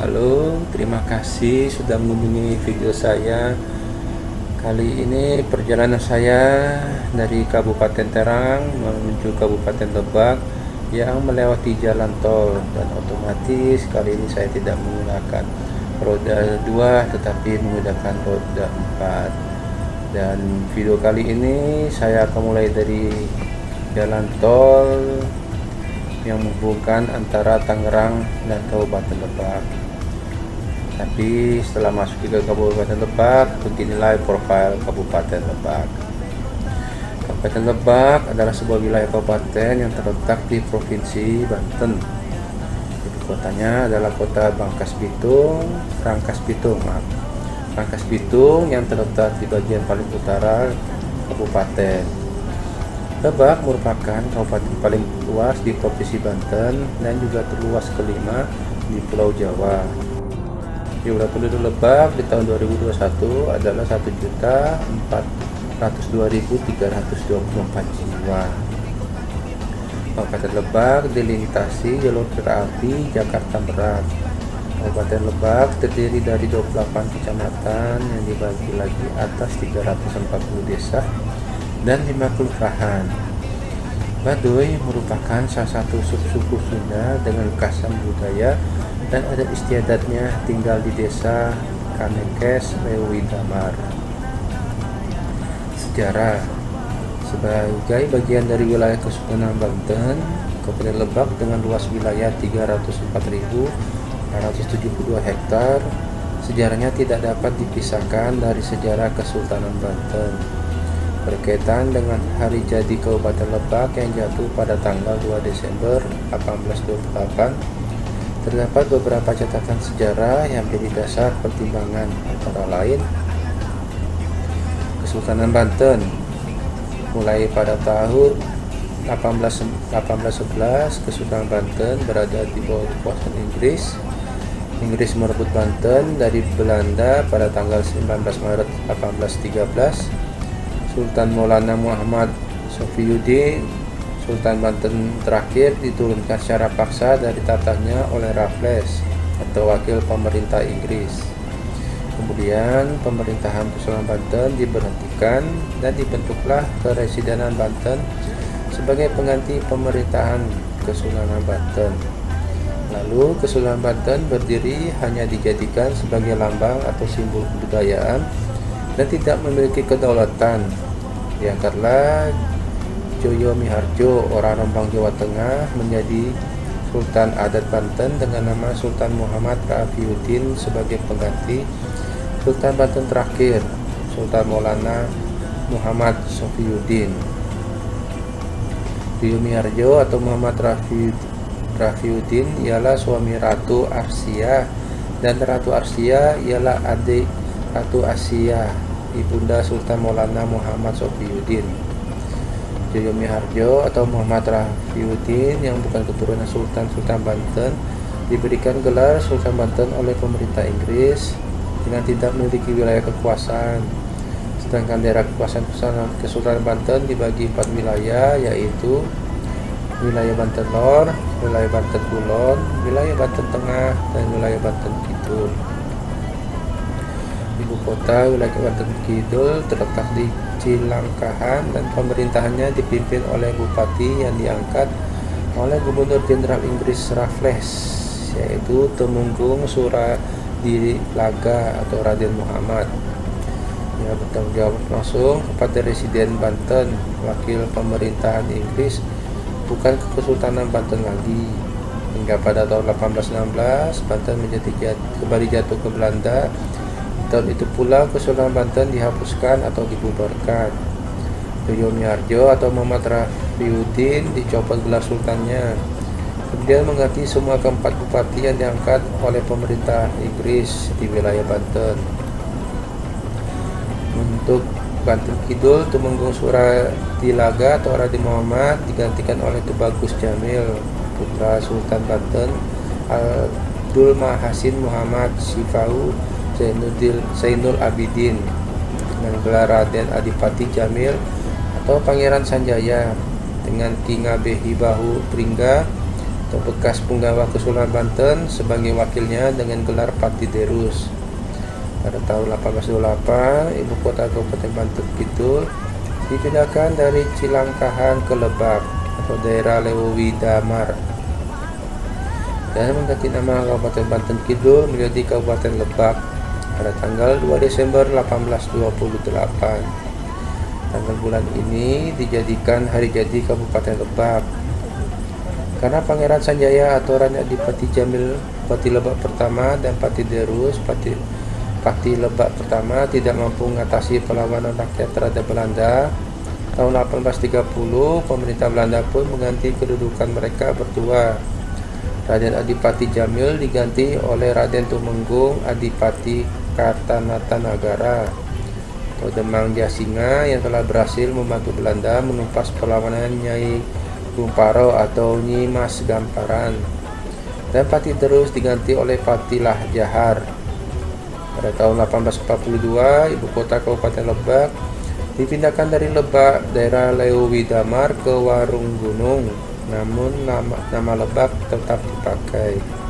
Halo, terima kasih sudah mengunjungi video saya. Kali ini perjalanan saya dari Kabupaten Terang menuju Kabupaten Lebak yang melewati jalan tol, dan otomatis kali ini saya tidak menggunakan roda 2 tetapi menggunakan roda 4. Dan video kali ini saya akan mulai dari jalan tol yang menghubungkan antara Tangerang dan Kabupaten Lebak. Tapi setelah masuk ke Kabupaten Lebak, beginilah profil Kabupaten Lebak. Kabupaten Lebak adalah sebuah wilayah kabupaten yang terletak di Provinsi Banten. Ibu kotanya adalah kota Rangkas Bitung yang terletak di bagian paling utara kabupaten. Lebak merupakan kabupaten paling luas di Provinsi Banten dan juga terluas kelima di Pulau Jawa. Jumlah penduduk Lebak di tahun 2021 adalah 1.402.324 jiwa. Kabupaten Lebak dilintasi jalur kereta api Jakarta Merak. Kabupaten Lebak terdiri dari 28 kecamatan yang dibagi lagi atas 340 desa dan 5 kelurahan. Baduy merupakan salah satu suku Sunda dengan kekhasan budaya dan adat istiadatnya tinggal di desa Kanekes, Lewi Damar. Sejarah: sebagai bagian dari wilayah Kesultanan Banten, Kabupaten Lebak dengan luas wilayah 304.472 hektar, sejarahnya tidak dapat dipisahkan dari sejarah Kesultanan Banten. Berkaitan dengan hari jadi Kabupaten Lebak yang jatuh pada tanggal 2 Desember 1828, terdapat beberapa catatan sejarah yang menjadi dasar pertimbangan, antara lain Kesultanan Banten mulai pada tahun 1811. Kesultanan Banten berada di bawah kekuasaan Inggris. Inggris merebut Banten dari Belanda pada tanggal 19 Maret 1813. Sultan Maulana Muhammad Sofiyuddin, Sultan Banten terakhir, diturunkan secara paksa dari tahtanya oleh Raffles atau wakil pemerintah Inggris. Kemudian pemerintahan Kesultanan Banten diberhentikan dan dibentuklah Keresidenan Banten sebagai pengganti pemerintahan Kesultanan Banten. Lalu Kesultanan Banten berdiri hanya dijadikan sebagai lambang atau simbol kebudayaan dan tidak memiliki kedaulatan. Diangkatlah Joyo Miharjo, orang Rembang, Jawa Tengah, menjadi Sultan Adat Banten dengan nama Sultan Muhammad Rafiuddin sebagai pengganti Sultan Banten terakhir, Sultan Maulana Muhammad Sofiyuddin. Joyo Miharjo atau Muhammad Rafiuddin ialah suami Ratu Arsia, dan Ratu Arsia ialah adik Ratu Asia, ibunda Sultan Maulana Muhammad Sofiyuddin. Joyo Miharjo atau Muhammad Rafiuddin yang bukan keturunan Sultan Banten diberikan gelar Sultan Banten oleh pemerintah Inggris dengan tidak memiliki wilayah kekuasaan. Sedangkan daerah kekuasaan Kesultanan Banten dibagi 4 wilayah, yaitu wilayah Banten Lor, wilayah Banten Kulon, wilayah Banten Tengah, dan wilayah Banten Kidul. Ibu kota wilayah Banten Kidul terletak di Cilangkahan dan pemerintahannya dipimpin oleh bupati yang diangkat oleh Gubernur Jenderal Inggris Raffles, yaitu Temenggung Suradilaga atau Raden Muhammad. Ia bertanggung jawab langsung kepada Residen Banten, wakil pemerintahan Inggris, bukan Kesultanan Banten lagi. Hingga pada tahun 1816 Banten kembali jatuh ke Belanda. Tahun itu pula Kesultanan Banten dihapuskan atau dibubarkan. Joyo Miharjo atau Muhammad Rafiuddin dicopot gelar sultannya, kemudian mengganti semua keempat bupati yang diangkat oleh pemerintah Inggris di wilayah Banten. Untuk Banten Kidul, Temenggung Suradilaga atau Raden Muhammad digantikan oleh Tubagus Jamil, putra Sultan Banten Abdul Mahasin Muhammad Syifau Zainul Abidin, dengan gelar Raden Adipati Jamil atau Pangeran Sanjaya, dengan King Abe Hibahu Pringga atau bekas punggawa Kesultanan Banten sebagai wakilnya dengan gelar Patiderus. Pada tahun 1828, ibu kota Kabupaten Banten Kidul dipindahkan dari Cilangkahan ke Lebak atau daerah Lewi Damar dan mengganti nama Kabupaten Banten Kidul menjadi Kabupaten Lebak pada tanggal 2 Desember 1828. Tanggal bulan ini dijadikan hari jadi Kabupaten Lebak karena Pangeran Sanjaya atau Raja Adipati Jamil Pati Lebak pertama dan Patiderus Pati Lebak pertama tidak mampu mengatasi perlawanan rakyat terhadap Belanda. Tahun 1830, pemerintah Belanda pun mengganti kedudukan mereka berdua. Raden Adipati Jamil diganti oleh Raden Tumenggung Adipati Kartanatangara atau Demang Jasinga yang telah berhasil membantu Belanda menumpas perlawanan Nyai Gumparo atau Nyi Mas Gamparan, dan Patiderus diganti oleh Patilah Jahar. Pada tahun 1842, ibu kota Kabupaten Lebak dipindahkan dari Lebak daerah Lewi Damar ke Warung Gunung, namun nama Lebak tetap dipakai.